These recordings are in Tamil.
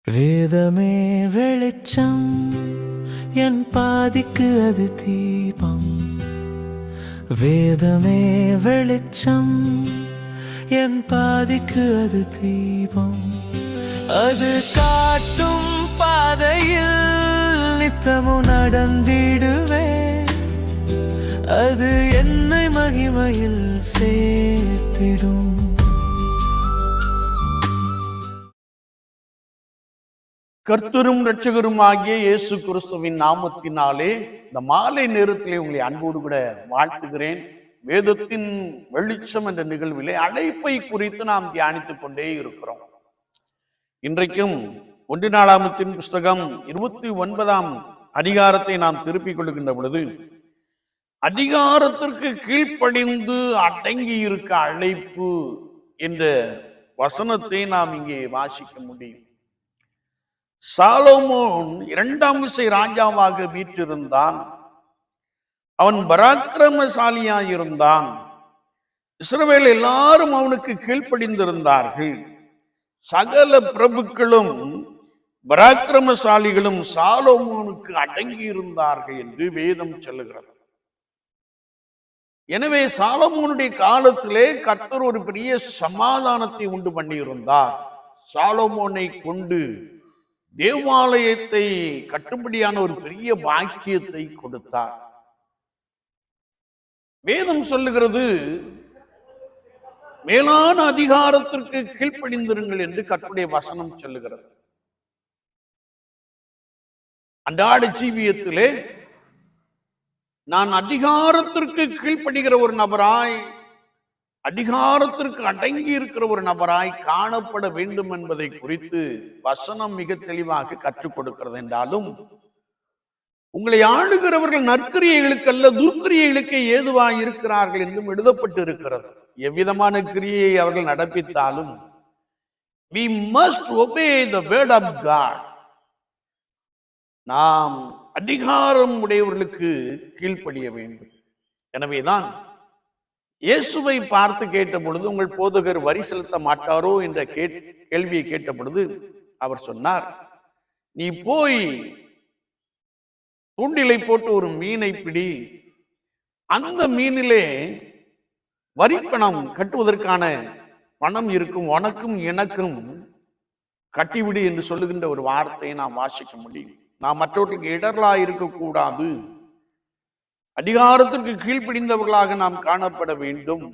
வேதமே வெளிச்சம், என் பாதிக்கு அது தீபம். வேதமே வெளிச்சம், என் பாதிக்கு அது தீபம். அது காட்டும் பாதையில் நித்தமும் நடந்திடுவேன். அது என்னை மகிமையில் சேர்த்திடும். கர்த்தரும் இரட்சகரும் ஆகிய இயேசு கிறிஸ்துவின் நாமத்தினாலே இந்த மாலை நேரத்திலே உங்களை அன்போடு கூட வாழ்த்துகிறேன். வேதத்தின் வெளிச்சம் என்ற நிகழ்விலே அழைப்பை குறித்து நாம் தியானித்துக் கொண்டே இருக்கிறோம். இன்றைக்கும் 1 நாளாகமத்தின் புஸ்தகம் 29ஆம் அதிகாரத்தை நாம் திருப்பிக் கொள்கின்ற பொழுது, அதிகாரத்திற்கு கீழ்ப்படிந்து அடங்கி இருக்க அழைப்பு என்ற வசனத்தை நாம் இங்கே வாசிக்க முடியும். சாலோமோன் 2ஆம் விசை ராஜாவாக வீற்றிருந்தான். அவன் பராக்கிரமசாலியாயிருந்தான். இஸ்ரவேல் எல்லாரும் அவனுக்கு கீழ்ப்படிந்திருந்தார்கள். சகல பிரபுக்களும் பராக்கிரமசாலிகளும் சாலோமோனுக்கு அடங்கி இருந்தார்கள் என்று வேதம் சொல்லுகிறது. எனவே சாலோமோனுடைய காலத்திலே கர்த்தர் ஒரு பெரிய சமாதானத்தை உண்டு பண்ணியிருந்தார். சாலோமோனை கொண்டு தேவாலயத்தை கட்டுப்படியான ஒரு பெரிய பாக்கியத்தை கொடுத்தார். வேதம் சொல்லுகிறது, மேலான அதிகாரத்திற்கு கீழ்ப்படிந்திருங்கள் என்று கர்த்தருடைய வசனம் சொல்லுகிறது. அன்றாட ஜீவியத்திலே நான் அதிகாரத்திற்கு கீழ்ப்படுகிற ஒரு நபராய், அதிகாரத்திற்கு அடங்கி இருக்கிற ஒரு நபராய் காணப்பட வேண்டும் என்பதை குறித்து வசனம் மிக தெளிவாக கற்றுக் கொடுக்கிறது. என்றாலும் உங்களை ஆளுகிறவர்கள் நற்கிரியைகளுக்கு அல்ல துர்க்கிரியைகளுக்கு ஏதுவாய் இருக்கிறார்கள் என்றும் எழுதப்பட்டு இருக்கிறது. எவ்விதமான கிரியை அவர்கள் நடப்பித்தாலும் we must obey the word of God. நாம் அதிகாரம் உடையவர்களுக்கு கீழ்ப்படிய வேண்டும். எனவேதான் இயேசுவை பார்த்து கேட்ட பொழுது, உங்கள் போதகர் வரி செலுத்த மாட்டாரோ என்ற கேள்வியை கேட்ட பொழுது அவர் சொன்னார், நீ போய் தூண்டிலை போட்டு ஒரு மீனை பிடி, அந்த மீனிலே வரிப்பணம் கட்டுவதற்கான பணம் இருக்கும், உனக்கும் எனக்கும் கட்டிவிடு என்று சொல்லுகின்ற ஒரு வார்த்தையை நாம் வாசிக்க முடியும். நாம் மற்றவர்களுக்கு இடர்களா இருக்கக்கூடாது, அதிகாரத்திற்கு கீழ்ப்படிந்தவர்களாக நாம் காணப்பட வேண்டும்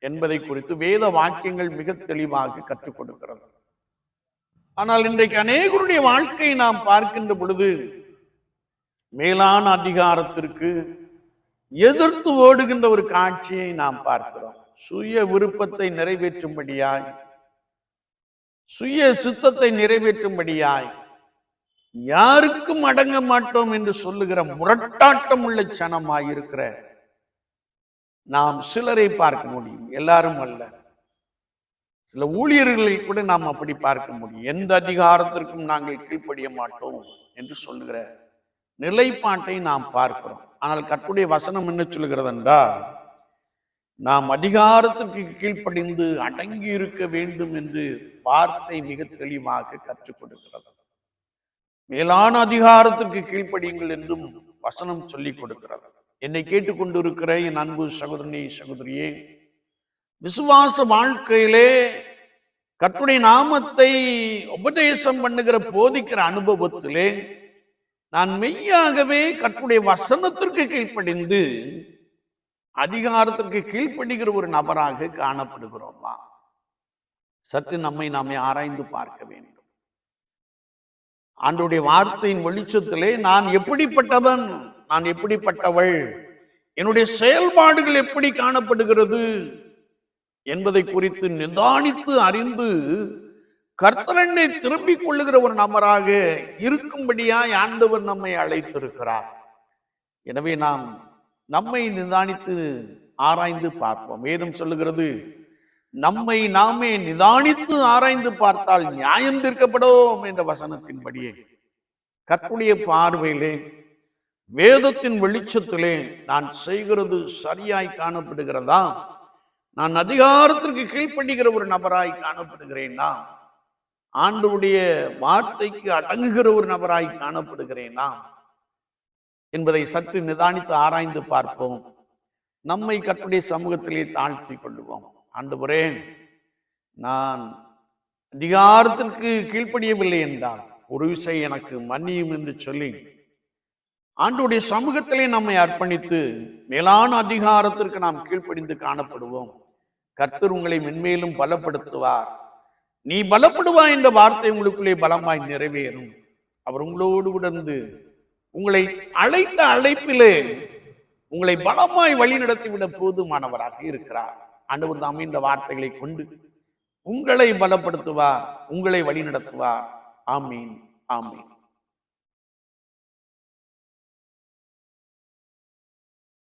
என்பதை குறித்து வேத வாக்கியங்கள் மிக தெளிவாக கற்றுக் கொடுக்கிறது. ஆனால் இன்றைக்கு அநேகருடைய வாழ்க்கையை நாம் பார்க்கின்ற பொழுது மேலான அதிகாரத்திற்கு எதிர்த்து ஓடுகின்ற ஒரு காட்சியை நாம் பார்க்கிறோம். சுய விருப்பத்தை நிறைவேற்றும்படியாய், சுய சித்தத்தை நிறைவேற்றும்படியாய், யாருக்கும் அடங்க மாட்டோம் என்று சொல்லுகிற முரட்டாட்டம் உள்ள சனமாயிருக்கிற நாம் சிலரை பார்க்க முடியும். எல்லாரும் அல்ல, சில ஊழியர்களை கூட நாம் அப்படி பார்க்க முடியும். எந்த அதிகாரத்திற்கும் நாங்கள் கீழ்ப்படிய மாட்டோம் என்று சொல்லுகிற நிலைப்பாட்டை நாம் பார்க்கிறோம். ஆனால் கர்த்தருடைய வசனம் என்ன சொல்லுகிறது என்றால், நாம் அதிகாரத்திற்கு கீழ்ப்படிந்து அடங்கி இருக்க வேண்டும் என்று வார்த்தை மிக தெளிவாக கற்றுக் கொடுக்கிறது. மேலான அதிகாரத்திற்கு கீழ்ப்படியுங்கள் என்றும் வசனம் சொல்லிக் கொடுக்கிறது. என்னை கேட்டுக்கொண்டிருக்கிற என் அன்பு சகோதரனே சகோதரியே, விசுவாச வாழ்க்கையிலே கர்த்தருடைய நாமத்தை உபதேசம் பண்ணுகிற போதிக்கிற அனுபவத்திலே நான் மெய்யாகவே கர்த்தருடைய வசனத்திற்கு கீழ்ப்படிந்து அதிகாரத்திற்கு கீழ்ப்படுகிற ஒரு நபராக காணப்படுகிறோமா? சற்று நம்மை நாமே ஆராய்ந்து பார்க்க வேண்டும். ஆண்டவருடைய வார்த்தையின் வெளிச்சத்திலே நான் எப்படிப்பட்டவன், நான் எப்படிப்பட்டவள், என்னுடைய செயல்பாடுகள் எப்படி காணப்படுகிறது என்பதை குறித்து நிதானித்து அறிந்து கர்த்தரனை திரும்பிக் கொள்ளுகிற ஒரு நபராக இருக்கும்படியாய் ஆண்டவர் நம்மை அழைத்திருக்கிறார். எனவே நாம் நம்மை நிதானித்து ஆராய்ந்து பார்ப்போம். வேதம் சொல்லுகிறது, நம்மை நாமே நிதானித்து ஆராய்ந்து பார்த்தால் நியாயம் தீர்க்கப்படும் என்ற வசனத்தின்படியே கர்த்தருடைய பார்வையிலே வேதத்தின் வெளிச்சத்திலே நான் செய்கிறது சரியாய் காணப்படுகிறதா, நான் அதிகாரத்திற்கு கீழ்ப்படுகிற ஒரு நபராய் காணப்படுகிறேன்னா ஆண்டவருடைய வார்த்தைக்கு அடங்குகிற ஒரு நபராய் காணப்படுகிறேனா என்பதை சற்று நிதானித்து ஆராய்ந்து பார்ப்போம். நம்மை கர்த்தருடைய சமூகத்திலே தாழ்த்தி கொள்வோம். ஆண்டவரே, நான் அதிகாரத்திற்கு கீழ்ப்படியவில்லை என்றால் ஒரு விஷயம் எனக்கு மன்னியும் என்று சொல்லி ஆண்டவருடைய சமூகத்திலே நம்மை அர்ப்பணித்து மேலான அதிகாரத்திற்கு நாம் கீழ்ப்படிந்து காணப்படுவோம். கர்த்தர் உங்களை மென்மேலும் பலப்படுத்துவார். நீ பலப்படுவாய் என்ற வார்த்தை உங்களுக்குள்ளே பலமாய் நிறைவேறும். அவர் உங்களோடு உடந்து உங்களை அழைத்த அழைப்பிலே உங்களை பலமாய் வழி நடத்திவிட போதுமானவராக இருக்கிறார். ஆண்டவர் தாமே இந்த வார்த்தைகளை கொண்டு உங்களை பலப்படுத்துவார், உங்களை வழி நடத்துவார். ஆமீன், ஆமீன்.